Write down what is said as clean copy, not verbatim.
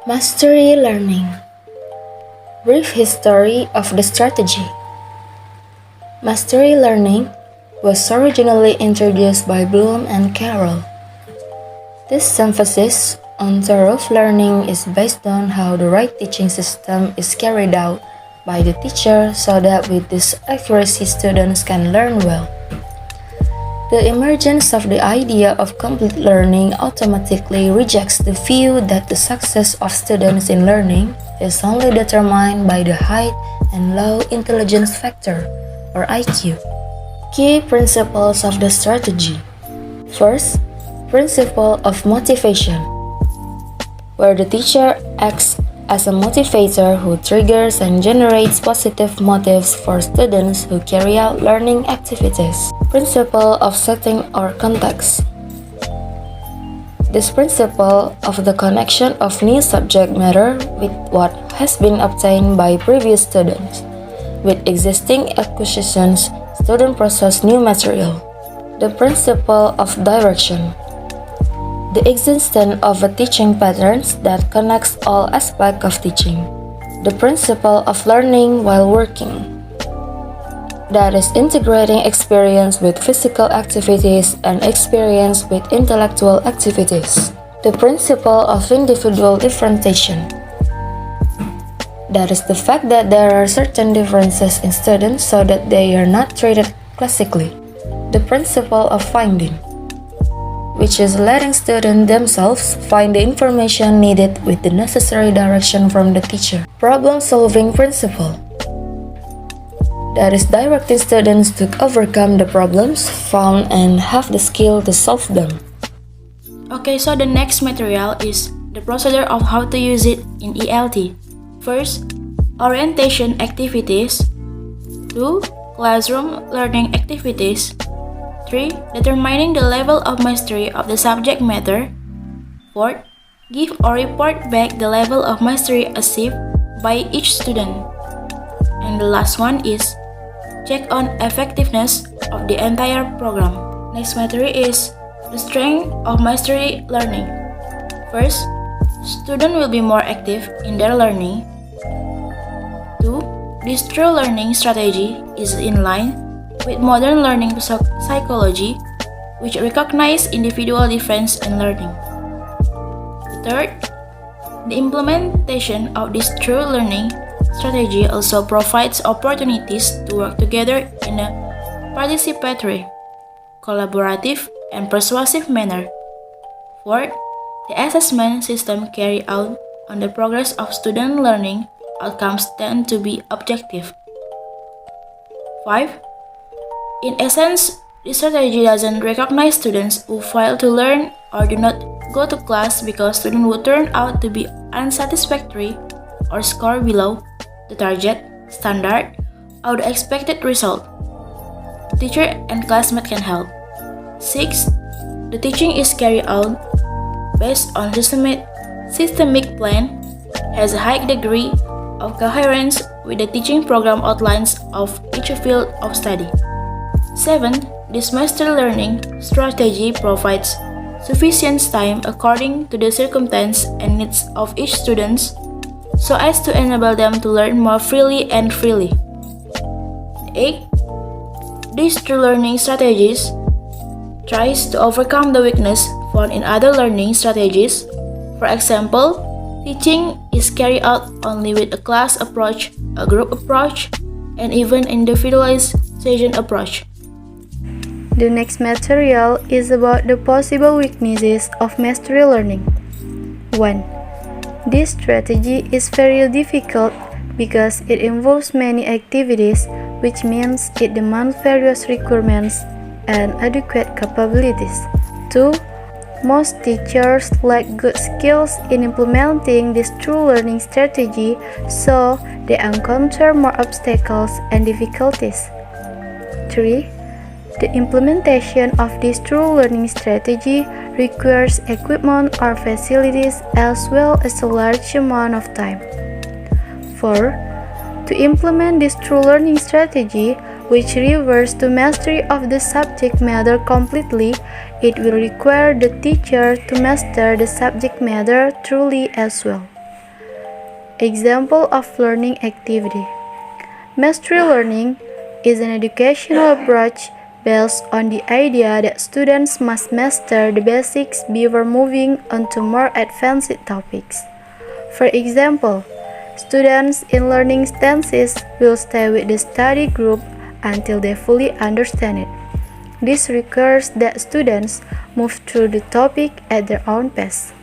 Mastery learning. Brief history of the strategy. Mastery learning was originally introduced by Bloom and Carroll. This emphasis on thorough learning is based on how the right teaching system is carried out by the teacher so that with this accuracy students can learn well. The emergence of the idea of complete learning automatically rejects the view that the success of students in learning is only determined by the height and low intelligence factor, or IQ. Key principles of the strategy. First, principle of motivation, where the teacher acts as a motivator who triggers and generates positive motives for students who carry out learning activities. Principle of setting or context. This principle of the connection of new subject matter with what has been obtained by previous students. With existing acquisitions, students process new material. The principle of direction. The existence of a teaching patterns that connects all aspects of teaching. The principle of learning while working. That is integrating experience with physical activities and experience with intellectual activities. The principle of individual differentiation. That is the fact that there are certain differences in students so that they are not treated classically. The principle of finding, which is letting students themselves find the information needed with the necessary direction from the teacher. Problem-solving principle. That is directing students to overcome the problems found and have the skill to solve them. Okay, so the next material is the procedure of how to use it in ELT. First, orientation activities. 2. Classroom learning activities. 3. Determining the level of mastery of the subject matter. 4. Give or report back the level of mastery achieved by each student. And the last one is check on effectiveness of the entire program. Next material is the strength of mastery learning. First, students will be more active in their learning. 2. This true learning strategy is in line with modern learning psychology, which recognize individual difference in learning. Third, the implementation of this true learning strategy also provides opportunities to work together in a participatory, collaborative, and persuasive manner. Fourth, the assessment system carried out on the progress of student learning outcomes tend to be objective. 5. In essence, this strategy doesn't recognize students who fail to learn or do not go to class because students would turn out to be unsatisfactory or score below the target, standard, or the expected result. The teacher and classmate can help. 6. The teaching is carried out based on systemic plan, has a high degree of coherence with the teaching program outlines of each field of study. 7. This mastery learning strategy provides sufficient time according to the circumstance and needs of each student so as to enable them to learn more freely and freely. 8. These true learning strategies tries to overcome the weakness found in other learning strategies. For example, teaching is carried out only with a class approach, a group approach, and even individualization approach. The next material is about the possible weaknesses of mastery learning. 1. This strategy is very difficult because it involves many activities which means it demands various requirements and adequate capabilities. 2. Most teachers lack good skills in implementing this true learning strategy, so they encounter more obstacles and difficulties. 3. The implementation of this true learning strategy requires equipment or facilities as well as a large amount of time. 4. To implement this true learning strategy, which refers to mastery of the subject matter completely, it will require the teacher to master the subject matter truly as well. Example of learning activity. Mastery learning is an educational approach based on the idea that students must master the basics before moving on to more advanced topics. For example, students in learning stances will stay with the study group until they fully understand it. This requires that students move through the topic at their own pace.